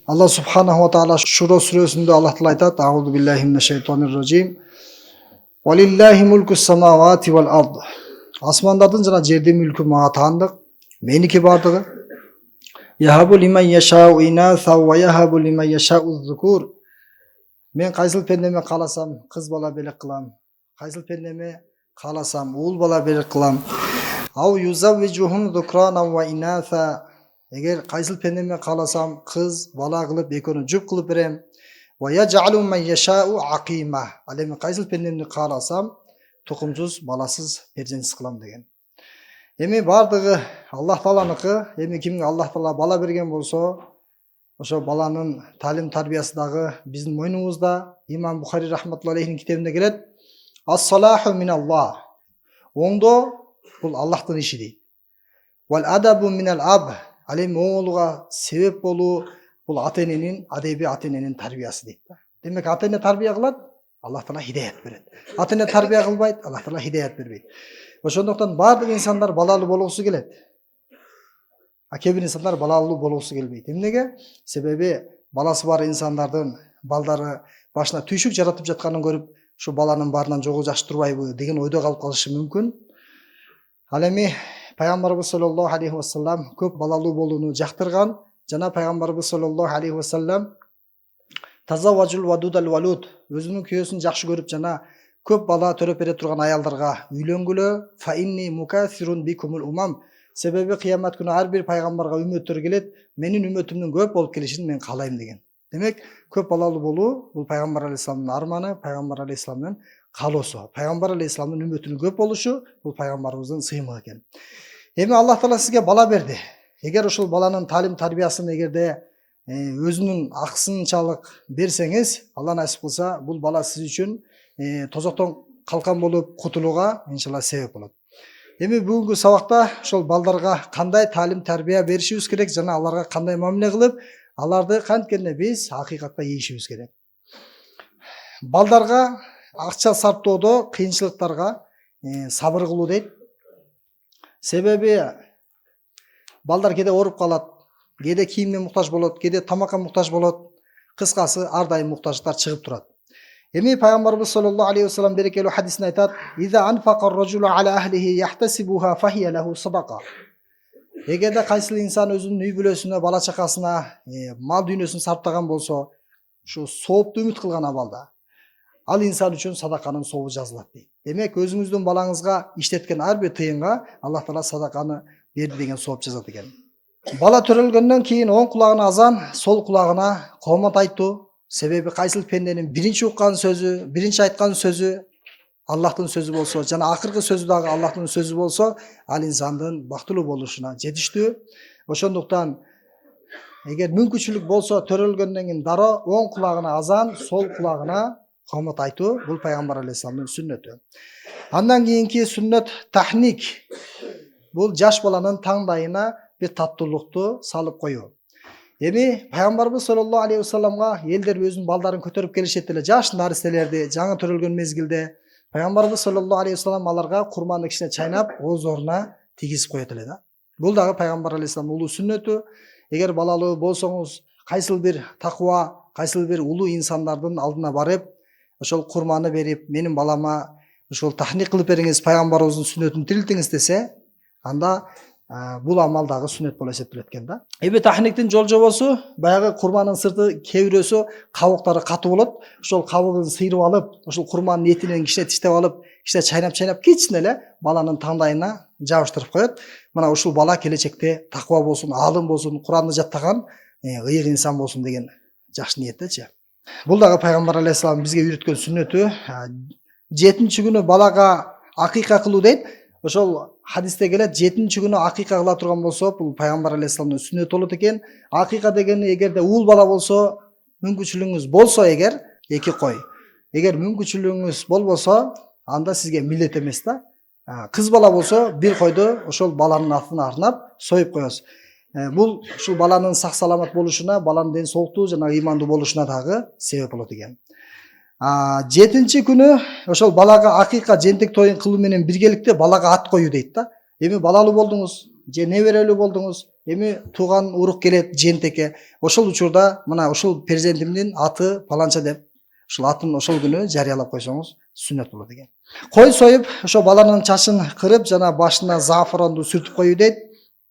Allah subhanahu wa ta'ala Şura suresinde Allah Teala aytat: "Euzu billahi mineşşeytanirracim. Velillahi mulkus semavati vel ard." Asmandardın jana жердин мүлкү мага таандык, меники бардыгы. Yahabu limen yasha'u inatha ve yahabu limen yasha'u zukur. Men кайсыл пендеме кааласам кыз бала белек кылам, кайсыл пендеме кааласам уул бала белек кылам. Ау юзаввижухум zukrana ve inatha. Эгер кайсыл пендеме кааласам кыз бала кылып экөөнү жуп кылып берем. Ve yaj'alu men yasha'u aqima. Ал эми кайсыл пендемди кааласам тукумсуз, баласыз, перзентсиз кылам деген. Эми бардыгы Аллах Тааланыкы. Эми кимге Аллах Таала бала берген болсо, ошо баланын талим тарбиясы дагы биздин мойнубузда. Имам Бухари рахматуллахи алейхинин китебинде келет: "Ас-салаху миналлах." Оңдоо бул Аллахтын иши дейт. "Вал адабу минал аб." Ал эми оңолууга себеп болуу бул ата-эненин, адеби ата-эненин тарбиясы дейт да. Демек ата-эне тарбия кылат, Аллах Таала хидаят берет. Ата-эне тарбия кылбайт, Аллах Таала хидаят бербейт. Ошондуктан бардык инсандар балалуу болгусу келет. А кээ бир инсандар балалуу болгусу келбейт. Эмнеге? Себеби баласы бар инсандардын балдары башына түйшүк жаратып жатканын көрүп, ушу баланын баарынан жогу жакшы турбайбы деген ойдо калып калышы мүмкүн. Ал эми Пайгамбарыбыз саллаллаху алейхи ва саллям көп балалуу болууну жактырган. Жана Пайгамбарыбыз саллаллаху алейхи ва саллям тазавважул вадудал валуд, өзүнүн күйөөсүн жакшы көрүп жана көп бала төрөп бере турган аялдарга үйлөнгүлө. Фа инни мукассирун бикумул умам. Себеби кыямат күнү ар бир пайгамбарга үмөттөр келет, менин үмөтүмдүн көп болуп келишин мен каалайм деген. Демек көп балалуу болуу бул пайгамбар алейхисаламдын арманы, пайгамбар алейхисаламдын каалоосу. Пайгамбар алейхисаламдын үмөтүнүн көп болушу бул пайгамбарыбыздын сыймыгы экен. Эми Аллах Таала сизге бала берди. Эгер ошол баланын талим тарбиясын эгерде өзүнүн акысынчалык берсеңиз, Алла насип кылса, бул бала сиз үчүн тозоктон калкан болуп кутулууга иншалла себеп болот. Эми бүгүнкү сабакта ошол балдарга кандай талим тарбия беришибиз керек жана аларга кандай мамиле кылып, аларды канткенде биз акыйкатка ийишибиз керек. Балдарга акча сарптоодо кыйынчылыктарга сабыр кылуу дейт. Себеби балдар кээде ооруп калат, кээде кийимге муктаж болот, кээде тамакка муктаж болот. Кыскасы ар дайым муктаждыктар чыгып турат. Эми Пайгамбарыбыз саллаллаху алейхи ва саллям берекелүү хадисинде айтат: "Иза анфаqa ar-rajulu ala ahlihi yahtasibuha fahiya lahu sadaqa." Эгерде кайсыл инсан өзүнүн үй бүлөсүнө, бала чакасына мал дүйнөсүн сарптаган болсо, ушу соопту үмүт кылган абалда, ал инсан үчүн садаканын сообу жазылат дейт. Демек өзүңүздүн балаңызга иштеткен ар бир тыйынга Аллах Таала садаканы берди деген сооп жазат экен. Бала төрөлгөндөн кийин оң кулагына азан, сол кулагына коомат айтуу. Себеби кайсыл пенденин биринчи уккан сөзү, биринчи айткан сөзү Аллахтын сөзү болсо, жана акыркы сөзү дагы Аллахтын сөзү болсо, ал инсандын бактылуу болушуна жетиштүү. Ошондуктан эгер мүмкүнчүлүк болсо төрөлгөндөн кийин дароо оң кулагына азан, сол кулагына коомат айтуу бул пайгамбар алейхисаламдын сүннөтү. Андан кийинки сүннөт тахник. Бул жаш баланын таңдайына бир таттуулукту салып коюу. Эми Пайгамбарыбыз саллаллаху алейхи ва салламга элдер өзүнүн балдарын көтөрүп келишет эле, жаш наристелерди жаңы төрөлгөн мезгилде. Пайгамбарыбыз саллаллаху алейхи ва саллам аларга курманды кичине чайнап, оозоруна тийгизип коет эле да. Бул дагы Пайгамбар алейхисаламдын улуу сүннөтү. Эгер балалуу болсоңуз, кайсыл бир таква, кайсыл бир улуу инсандардын алдына барып, ошол курманы берип, менин балама ошол тахник кылып бериңиз, пайгамбарыбыздын сүннөтүн тирилтиңиз десе, анда бул амал дагы сүннөт болуп эсептелет экен да. Эми тахниктин жол жобосу, баягы курманын сырты кээ бирөөсү кабыктары катуу болот. Ошол кабыгын сыйрып алып, ошол курманын этинен кичине тиштеп алып, кичине чайнап кичине эле баланын таңдайына жабыштырып коет. Мына ушул бала келечекте таква болсун, аалым болсун, Куранды жаттаган ыйык инсан болсун деген жакшы ниеттечи. Бул дагы Пайгамбар алейхисалам бизге үйрөткөн сүннөтү. 7-нчи күнү балага акыйка кылуу дейт. Ошол хадисте келет, 7-нчи күнү акыйка кыла турган болсо, бул Пайгамбар алейхисаламдын сүннөтү болот экен. Акыйка дегени эгерде уул бала болсо, мүмкүнчүлүгүңүз болсо эгер 2 кой. Эгер мүмкүнчүлүгүңүз болбосо, анда сизге милдет эмес да. Кыз бала болсо, 1 койду ошол баланын атына арнап союп коесуз. Бул ушул баланын сак саламат болушуна, баланын ден соолуктуу жана ыймандуу болушуна дагы себеп болот экен. 7-нчи күнү ошол балага акыйка жентек тоюн кылуу менен биргеликте балага ат коюу дейт да. Эми балалуу болдуңуз, же неберелүү болдуңуз, эми тууган урук келет жээнтекке. Ошол учурда мына ушул перзентимдин аты паланча деп ушул атын ошол күнү жарыялап койсоңуз сүннөт болот экен. Кой союп, ошо баланын чачын кырып, жана башына зафронду сүртүп коюу дейт.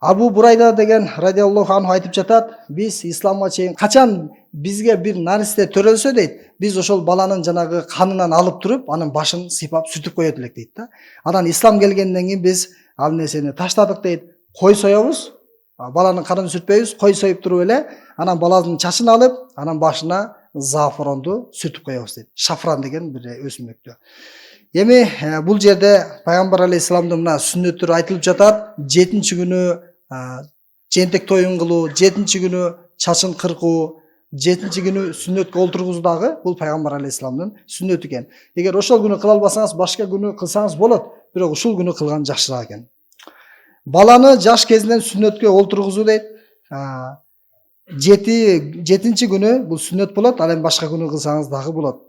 Абу Бурайда деген радиаллаху анху айтып жатат, биз исламга чейин качан бизге бир наристе төрөлсө дейт, биз ошол баланын жанагы канынан алып туруп, анын башын сыйпап сүртүп коет элек дейт да. Анан ислам келгенден кийин биз ал нерсени таштадык дейт. Кой соебуз, баланын канын сүртпөйбүз, кой союп туруп эле, анан баланын чачын алып, анан башына зафронду сүртүп коебуз дейт. Шафран деген бир өсүмдүктү. Эми бул жерде пайгамбар алейхисаламдын мына сүннөттөрү айтылып жатат. 7-чи күнү жентек тоюн кылуу, 7-чи күнү чачын кыркуу, 7-чи күнү сүннөткө олтургузуу дагы бул пайгамбар алейхисаламдын сүннөтү экен. Эгер ошол күнү кыла албасаңыз, башка күнү кылсаңыз болот, бирок ушул күнү кылган жакшыраак экен. Баланы жаш кезинен сүннөткө олтургузуу дейт. 7-чи күнү бул сүннөт болот, ал эми башка күнү кылсаңыз дагы болот.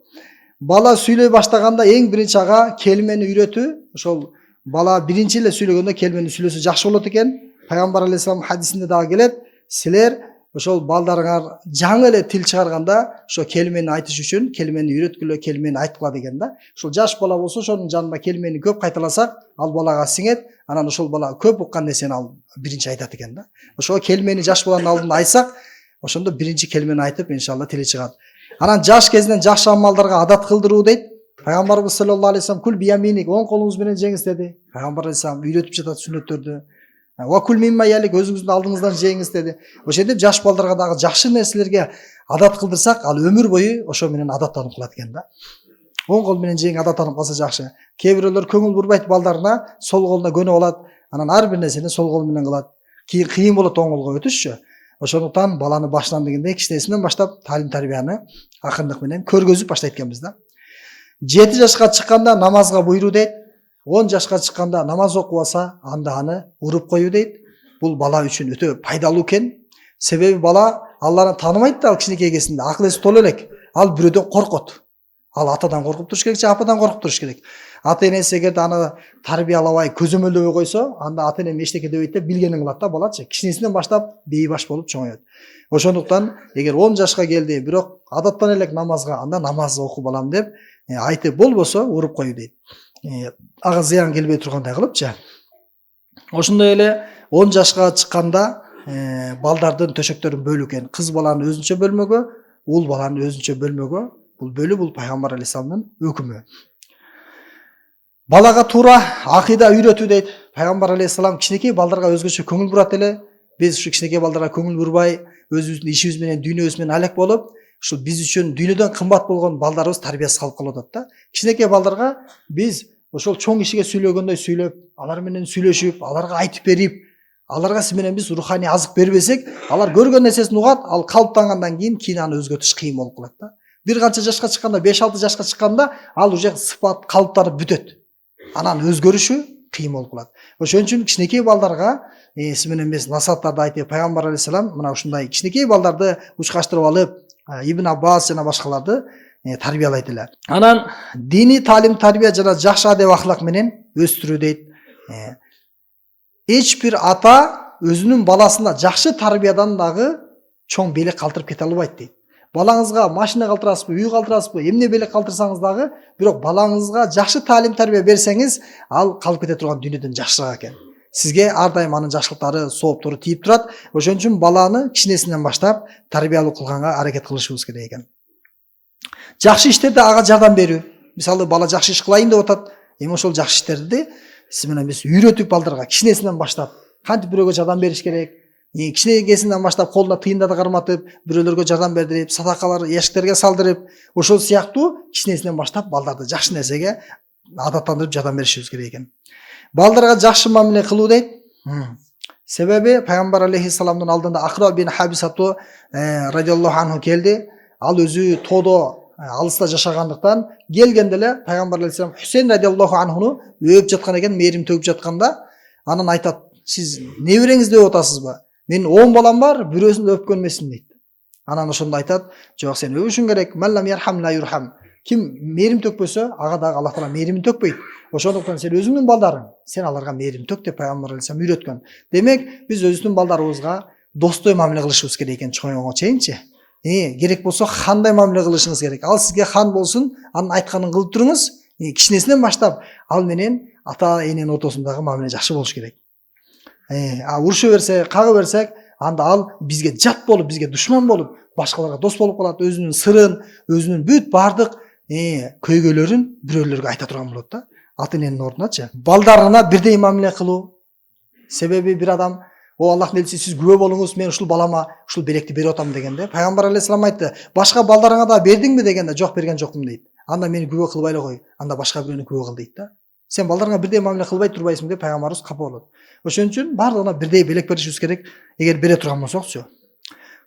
Бала сүйлөй баштаганда эң биринчи ага келмени үйрөтүү. Ошол бала биринчи эле сүйлөгөндө келмени сүйлөсө жакшы болот экен. Пайгамбар алейхисалам хадисинде дагы келет. Силер ошол балдарыңар жаңы эле тил чыгарганда ошо келмени айтыш үчүн келмени үйрөткүлө, келмени айткыла деген да. Ошол жаш бала болсо ошонун жанында келмени көп кайталасак, ал балага сиңет, анан ошол бала көп уккан нерсени ал биринчи айтат экен да. Ошо келмени жаш баланын алдында айтсак, ошондо биринчи келмени айтып, иншалла тили чыгат. Анан жаш кезинен жакшы амалдарга адат кылдыруу дейт. Пайгамбарыбыз саллаллаху алейхи вассалам кул бияминик, оң колуңуз менен жеңиз деди. Пайгамбар алейхисалам үйрөтүп жатат сүннөттөрдү. Ва кул мимма ялик, өзүңүздүн алдыңыздан жеңиз деди. Ошентип жаш балдарга дагы жакшы нерселерге адат кылдырсак, ал өмүр бою ошо менен адаттанып калат экен да. Оң кол менен жең адаттанып калса жакшы. Кээ бирөөлөр көңүл бурбайт балдарына, сол колуна көнүп алат, анан ар бир нерсени сол кол менен кылат. Кыйын болот оң колго өтүшчү. Ошондуктан баланы башынан дегенде кичинесинен баштап талим тарбияны акындык менен көргөзүп баштайт экенбиз да. 7 жашка чыкканда намазга буйруу дейт. 10 жашка чыкканда намаз окубаса, анда аны уруп коюу дейт. Бул бала үчүн өтө пайдалуу экен. Себеби бала Алланы тааныбайт да, ал кичинекей кезинде акыл эси толо элек. Ал бирөөдөн коркот. Ал атадан коркуп туруш керек же ападан коркуп туруш керек. Ата энеси эгерде аны тарбиялабай, көзөмөлдөбөй койсо, анда ата эне эчтеке дебейт деп билгенин кылат да балачы. Кичинесинен баштап бейбаш болуп чоңоет. Ошондуктан эгер 10 жашка келди, бирок адаттан элек намазга, анда намаз оку балам деп айтып болбосо уруп коюу дейт. Ага зыян келбей тургандай кылыпчы. Ошондой эле 10 жашка чыкканда балдардын төшөктөрүн бөлүү экен. Кыз баланы өзүнчө бөлмөгө, уул баланы өзүнчө бөлмөгө. Бул бөлүү бул пайгамбар алейхисаламдын өкүмү. Балага туура акыйда үйрөтүү дейт. Пайгамбар алейхисалам кичинекей балдарга өзгөчө көңүл бурат эле. Биз ушу кичинекей балдарга көңүл бурбай, өзүбүздүн ишибиз менен, дүйнөбүз менен алек болуп, ушул биз үчүн дүйнөдөн кымбат болгон балдарыбыз тарбиясыз калып калып атат да. Кичинекей балдарга биз ошол чоң кишиге сүйлөгөндөй сүйлөп, алар менен сүйлөшүп, аларга айтып берип, аларга сиз менен биз руханий азык бербесек, алар көргөн нерсесин угат, ал калыптангандан кийин аны өзгөртүш кыйын болуп калат да. Бир канча жашка чыкканда, 5-6 жашка чыкканда, ал уже сыпат калыптанып бүтөт. Анан өзгөрүшү кыйын болуп калат. Ошон үчүн кичинекей балдарга сиз менен биз насааттарды айтып, пайгамбар алейхисалам мына ушундай кичинекей балдарды учкаштырып алып, Ибн Аббас жана башкаларды тарбиялайт эле. Анан диний талим тарбия жана жакшы адеп ахлак менен өстүрүү дейт. Эч бир ата өзүнүн баласына жакшы тарбиядан дагы чоң белек калтырып кете албайт дейт. Балаңызга машина калтырасызбы, үй калтырасызбы, эмне белек калтырсаңыз дагы, бирок балаңызга жакшы талим тарбия берсеңиз, ал калып кете турган дүйнөдөн жакшыраак экен. Сизге ар дайым анын жакшылыктары, сооптору тийип турат. Ошон үчүн баланы кичинесинен баштап тарбиялуу кылганга аракет кылышыбыз керек экен. Жакшы иштерде ага жардам берүү. Мисалы бала жакшы иш кылайын деп атат. Эми ошол жакшы иштерди сиз менен биз үйрөтүп балдарга кичинесинен баштап кантип бирөөгө жардам бериш керек. Кичинекейсинен баштап колуна тыйындарды карматып, бирөөлөргө жардам бердирип, садакалар эшиктерге салдырып, ошол сыяктуу кичинесинен баштап балдарды жакшы нерсеге адаттандырып жардам беришибиз керек экен. Балдарга жакшы мамиле кылуу дейт. Себеби пайгамбар алейхисаламдын алдында Акра бин Хабисату радиаллаху анху келди. Ал өзү тоодо алыста жашагандыктан келгенде эле пайгамбар алейхисалам Хусейн радиаллаху анхуну өөп жаткан экен, мээрим төгүп жатканда, анан айтат: "Сиз небереңизди өөп атасызбы? Менин 10 балам бар, бирөөсүн өпкөн эмесмин" дейт. Анан ошондо айтат: "Жок, сен өбүшүң керек. Маллам ярхам ла юрхам." Ким мээрим төкпөсө, ага дагы Аллах Таала мээримин төкпөйт. Ошондуктан сен өзүңдүн балдарың, сен аларга мээрим төк деп пайгамбар алейхисалам үйрөткөн. Демек, биз өзүбүздүн балдарыбызга достой мамиле кылышыбыз керек экен чоңойго чейинчи. Керек болсо хандай мамиле кылышыңыз керек. Ал сизге хан болсун, анын айтканын кылып туруңуз. Кичинесинен баштап ал менен ата эненин ортосундагы мамиле жакшы болуш керек. Уруша берсек, кага берсек, анда ал бизге жат болуп, бизге душман болуп, башкаларга дос болуп калат, өзүнүн сырын, өзүнүн бүт бардык көйгөйлөрүн бирөөлөргө айта турган болот да. Ата эненин ордуначы. Балдарына бирдей мамиле кылуу. Себеби бир адам Аллахтын элчиси сиз күбө болуңуз, мен ушул балама ушул беректи берип атам дегенде, пайгамбар алейхисалам айтты, башка балдарыңа да бердиңби дегенде, жок берген жокмун дейт. Анда мени күбө кылбай эле кой, анда башка бирөөнү күбө кыл дейт да. Сен балдарыңа бирдей мамиле кылбай турбайсың деп пайгамбарыбыз капа болот. Ошон үчүн бардыгына бирдей белек беришибиз керек, эгер бере турган болсокчу.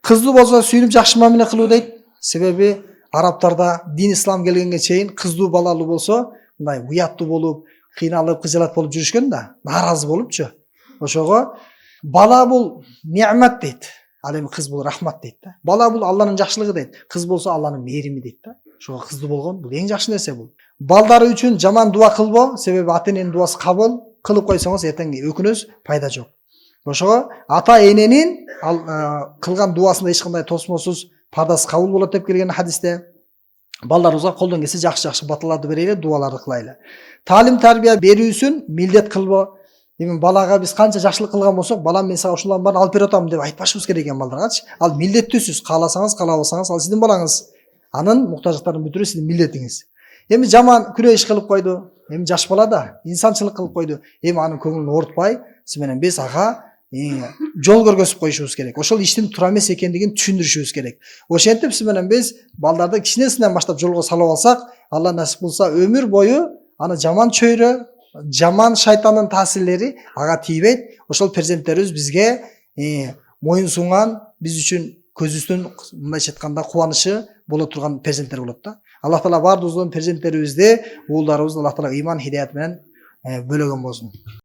Кызды болсо сүйүнүп жакшы мамиле кылуу дейт. Себеби арабтарда дин ислам келгенге чейин кыздуу балалуу болсо, мындай уяттуу болуп, кыйналып, кыжалат болуп жүрүшкөн да, нааразы болупчу. Ошого бала бул неамат дейт. Ал эми кыз бул рахмат дейт да. Бала бул Алланын жакшылыгы дейт. Кыз болсо Алланын мээрими дейт да. Ошого кыздуу болгон бул эң жакшы нерсе бул. Балдары үчүн жаман дуа кылбо, себеби ата эненин дуасы кабыл, кылып койсоңуз эртең өкүнөс, пайда жок. Ошого ата эненин кылган дуасында эч кандай тосмосуз пардасы кабыл болот деп келген хадисте. Балдарыбызга колдон келсе жакшы баталарды берели, дуаларды кылайлы. Таалим тарбия берүүсүн милдет кылбо. Эми балага биз канча жакшылык кылган болсок, балам мен сага ушулардын баарын алып берип атам деп айтпашыбыз керек экен балдаргачы. Ал милдеттүүсүз, кааласаңыз, каалабасаңыз ал сиздин балаңыз. Анын муктаждыктарын бүтүрүү сиздин милдетиңиз. Эми жаман күнөө иш кылып койду. Эми жаш бала да инсанчылык кылып койду. Эми анын көңүлүн оорутпай, сиз менен биз ага жол көргөзүп коюшубуз керек. Ошол иштин туура эмес экендигин түшүндүрүшүбүз керек. Ошентип сиз менен биз балдарды кичинесинен баштап жолго салып алсак, Алла насип кылса өмүр бою аны жаман чөйрө, жаман шайтандын таасирлери ага тийбейт. Ошол перзенттерибиз бизге моюн сунган, биз үчүн көзүбүздүн мындайча айтканда кубанышы боло турган перзенттер болот да. Аллах Таала бардыгыбыздын перзенттерибизди, уулдарыбызды Аллах Таала ыйман, хидаят менен бөлөгөн болсун.